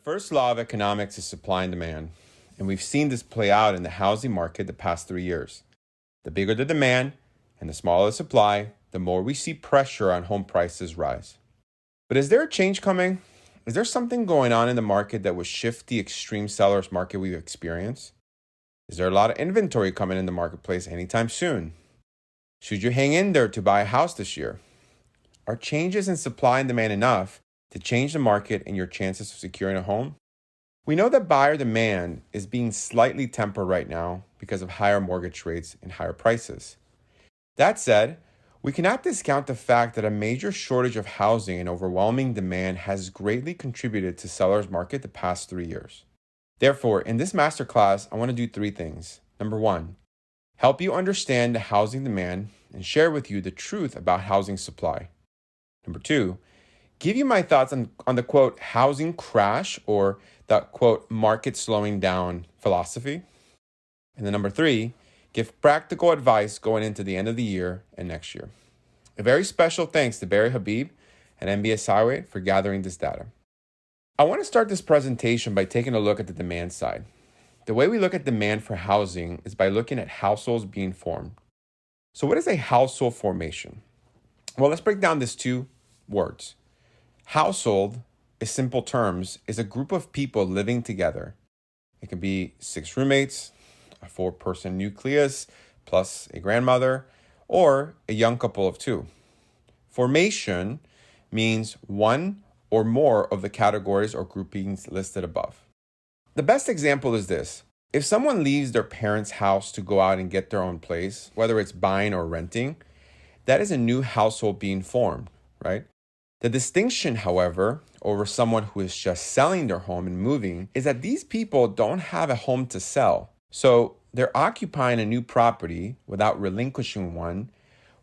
The first law of economics is supply and demand, and we've seen this play out in the housing market the past 3 years. The bigger the demand and the smaller the supply, the more we see pressure on home prices rise. But is there a change coming? Is there something going on in the market that would shift the extreme seller's market we've experienced? Is there a lot of inventory coming in the marketplace anytime soon? Should you hang in there to buy a house this year? Are changes in supply and demand enough to change the market and your chances of securing a home? We know that buyer demand is being slightly tempered right now because of higher mortgage rates and higher prices. That said, we cannot discount the fact that a major shortage of housing and overwhelming demand has greatly contributed to sellers' market the past 3 years. Therefore, in this masterclass, I want to do 3 things. Number 1, help you understand the housing demand and share with you the truth about housing supply. Number 2, give you my thoughts on the quote, housing crash, or the quote, market slowing down philosophy. And then number 3, give practical advice going into the end of the year and next year. A very special thanks to Barry Habib and MBS Highway for gathering this data. I want to start this presentation by taking a look at the demand side. The way we look at demand for housing is by looking at households being formed. So what is a household formation? Well, let's break down these 2 words. Household, in simple terms, is a group of people living together. It can be 6 roommates, a 4-person nucleus, plus a grandmother, or a young couple of 2. Formation means one or more of the categories or groupings listed above. The best example is this. If someone leaves their parents' house to go out and get their own place, whether it's buying or renting, that is a new household being formed, right? The distinction, however, over someone who is just selling their home and moving is that these people don't have a home to sell. So they're occupying a new property without relinquishing one,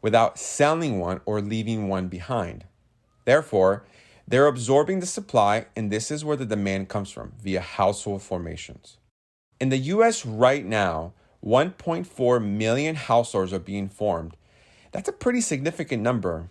without selling one or leaving one behind. Therefore, they're absorbing the supply, and this is where the demand comes from, via household formations. In the US right now, 1.4 million households are being formed. That's a pretty significant number.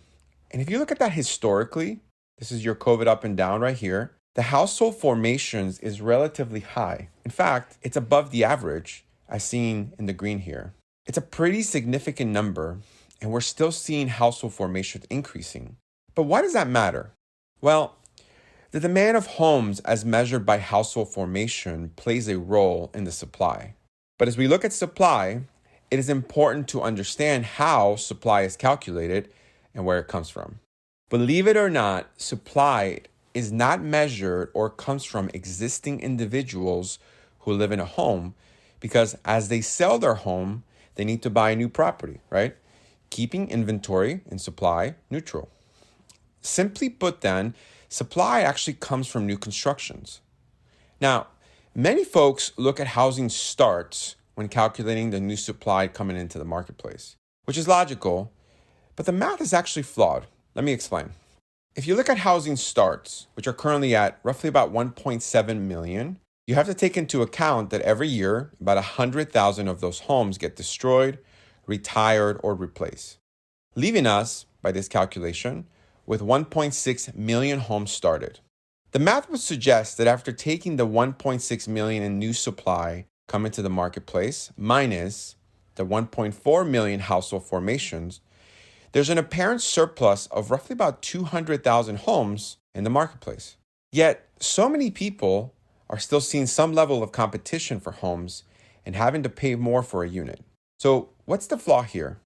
And if you look at that historically, this is your COVID up and down right here, the household formations is relatively high. In fact, it's above the average, as seen in the green here. It's a pretty significant number, and we're still seeing household formations increasing. But why does that matter? Well, the demand of homes as measured by household formation plays a role in the supply. But as we look at supply, it is important to understand how supply is calculated and where it comes from. Believe it or not, supply is not measured or comes from existing individuals who live in a home, because as they sell their home, they need to buy a new property, right? Keeping inventory and supply neutral. Simply put then, supply actually comes from new constructions. Now, many folks look at housing starts when calculating the new supply coming into the marketplace, which is logical, but the math is actually flawed. Let me explain. If you look at housing starts, which are currently at roughly about 1.7 million, you have to take into account that every year, about 100,000 of those homes get destroyed, retired, or replaced, leaving us, by this calculation, with 1.6 million homes started. The math would suggest that after taking the 1.6 million in new supply coming to the marketplace minus the 1.4 million household formations, there's an apparent surplus of roughly about 200,000 homes in the marketplace. Yet, so many people are still seeing some level of competition for homes and having to pay more for a unit. So what's the flaw here?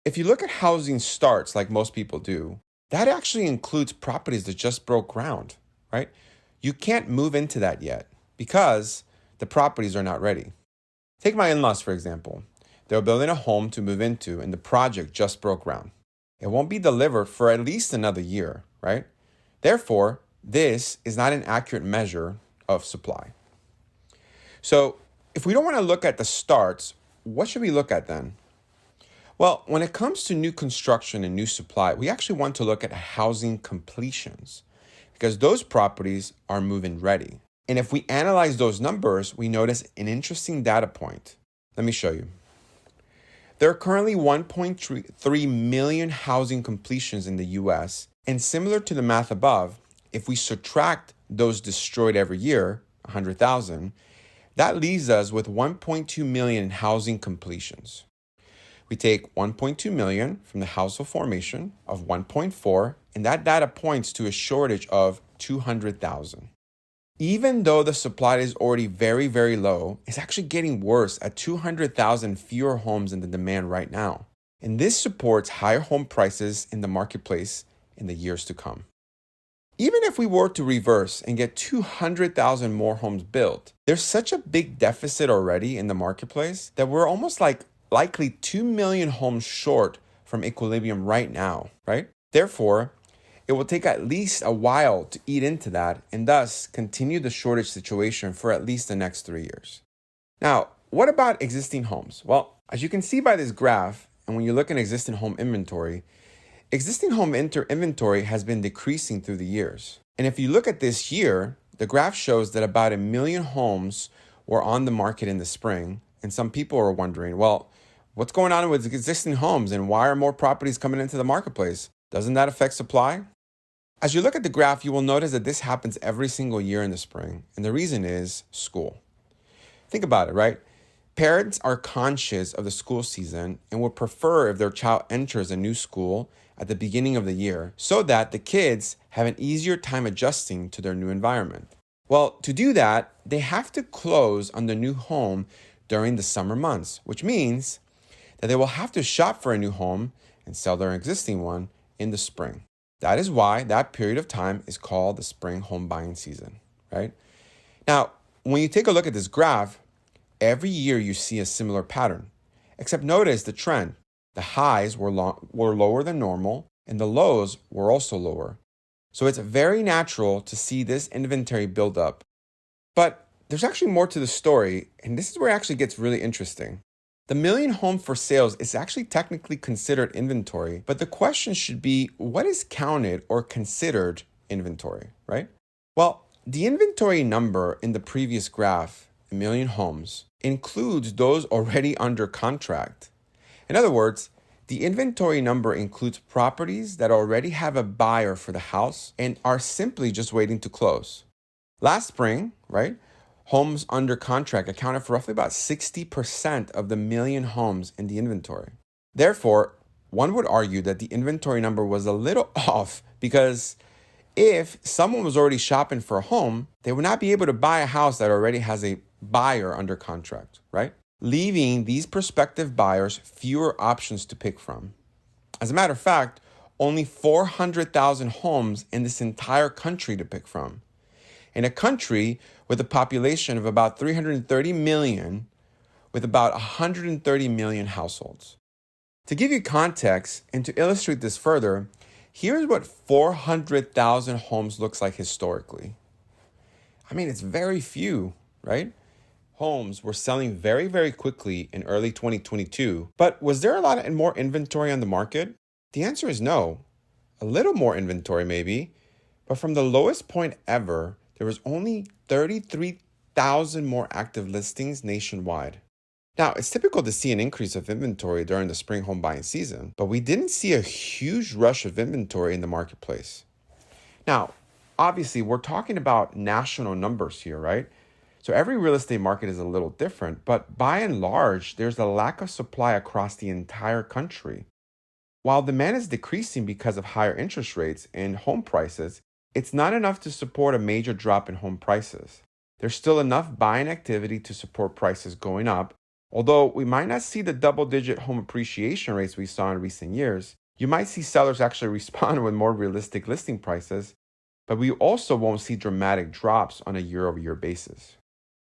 If you look at housing starts like most people do, that actually includes properties that just broke ground, right? You can't move into that yet because the properties are not ready. Take my in-laws, for example. They're building a home to move into and the project just broke ground. It won't be delivered for at least another year, right? Therefore, this is not an accurate measure of supply. So if we don't want to look at the starts, what should we look at then? Well, when it comes to new construction and new supply, we actually want to look at housing completions because those properties are move-in ready. And if we analyze those numbers, we notice an interesting data point. Let me show you. There are currently 1.3 million housing completions in the US, and similar to the math above, if we subtract those destroyed every year, 100,000, that leaves us with 1.2 million in housing completions. We take 1.2 million from the household formation of 1.4, and that data points to a shortage of 200,000. Even though the supply is already very, very low, it's actually getting worse at 200,000 fewer homes than the demand right now. And this supports higher home prices in the marketplace in the years to come. Even if we were to reverse and get 200,000 more homes built, there's such a big deficit already in the marketplace that we're almost likely 2 million homes short from equilibrium right now, right? Therefore, it will take at least a while to eat into that and thus continue the shortage situation for at least the next 3 years. Now, what about existing homes? Well, as you can see by this graph, and when you look at existing home inventory has been decreasing through the years. And if you look at this year, the graph shows that about 1 million homes were on the market in the spring. And some people are wondering, well, what's going on with existing homes and why are more properties coming into the marketplace? Doesn't that affect supply? As you look at the graph, you will notice that this happens every single year in the spring. And the reason is school. Think about it, right? Parents are conscious of the school season and would prefer if their child enters a new school at the beginning of the year so that the kids have an easier time adjusting to their new environment. Well, to do that, they have to close on the new home during the summer months, which means that they will have to shop for a new home and sell their existing one in the spring. That is why that period of time is called the spring home buying season, right? Now, when you take a look at this graph, every year you see a similar pattern, except notice the trend. The highs were lower than normal, and the lows were also lower. So it's very natural to see this inventory build up. But there's actually more to the story, and this is where it actually gets really interesting. The million home for sales is actually technically considered inventory, but the question should be, what is counted or considered inventory, right? Well, the inventory number in the previous graph, a million homes, includes those already under contract. In other words, the inventory number includes properties that already have a buyer for the house and are simply just waiting to close. Last spring, right, homes under contract accounted for roughly about 60% of the million homes in the inventory. Therefore, one would argue that the inventory number was a little off because if someone was already shopping for a home, they would not be able to buy a house that already has a buyer under contract, right? Leaving these prospective buyers fewer options to pick from. As a matter of fact, only 400,000 homes in this entire country to pick from. In a country with a population of about 330 million, with about 130 million households. To give you context and to illustrate this further, here's what 400,000 homes looks like historically. I mean, it's very few, right? Homes were selling very, very quickly in early 2022, but was there a lot more inventory on the market? The answer is no. A little more inventory maybe, but from the lowest point ever, there was only 33,000 more active listings nationwide. Now, it's typical to see an increase of inventory during the spring home buying season, but we didn't see a huge rush of inventory in the marketplace. Now, obviously, we're talking about national numbers here, right? So every real estate market is a little different, but by and large, there's a lack of supply across the entire country. While demand is decreasing because of higher interest rates and home prices, it's not enough to support a major drop in home prices. There's still enough buying activity to support prices going up. Although we might not see the double-digit home appreciation rates we saw in recent years, you might see sellers actually respond with more realistic listing prices, but we also won't see dramatic drops on a year-over-year basis.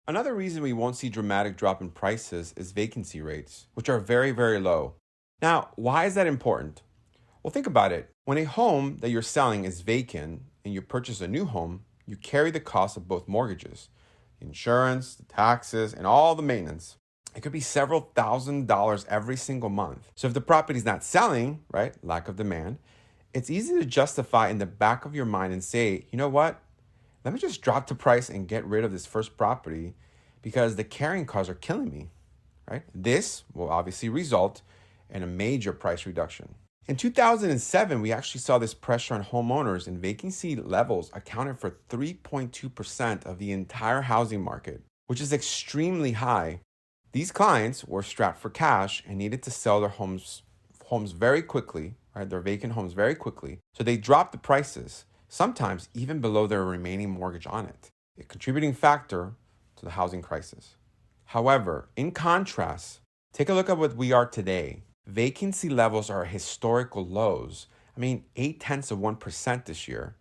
Another reason we won't see dramatic drop in prices is vacancy rates, which are very, very low. Now, why is that important? Well, think about it. When a home that you're selling is vacant and you purchase a new home, you carry the cost of both mortgages, the insurance, the taxes, and all the maintenance. It could be several $1,000s every single month. So if the property is not selling, right, lack of demand, it's easy to justify in the back of your mind and say, you know what? Let me just drop the price and get rid of this first property because the carrying costs are killing me, right? This will obviously result in a major price reduction. In 2007, we actually saw this pressure on homeowners, and vacancy levels accounted for 3.2% of the entire housing market, which is extremely high. These clients were strapped for cash and needed to sell their homes very quickly, right? Their vacant homes very quickly. So they dropped the prices, sometimes even below their remaining mortgage on it, a contributing factor to the housing crisis. However, in contrast, take a look at what we are today. Vacancy levels are historical lows. 0.8% this year.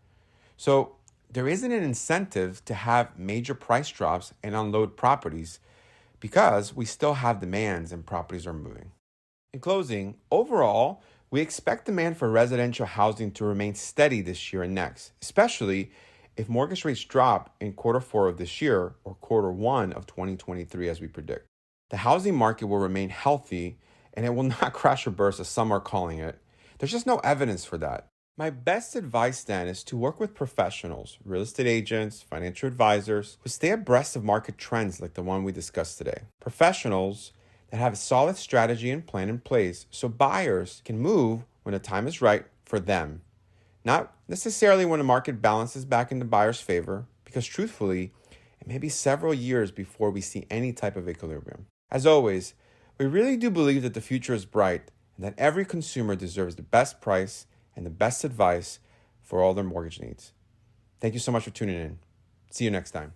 So there isn't an incentive to have major price drops and unload properties because we still have demands and properties are moving. In closing, overall, we expect demand for residential housing to remain steady this year and next, especially if mortgage rates drop in Q4 of this year or Q1 of 2023 as we predict. The housing market will remain healthy and it will not crash or burst as some are calling it. There's just no evidence for that. My best advice then is to work with professionals, real estate agents, financial advisors, who stay abreast of market trends like the one we discussed today. Professionals that have a solid strategy and plan in place so buyers can move when the time is right for them. Not necessarily when the market balances back into buyers' favor, because truthfully, it may be several years before we see any type of equilibrium. As always, we really do believe that the future is bright and that every consumer deserves the best price and the best advice for all their mortgage needs. Thank you so much for tuning in. See you next time.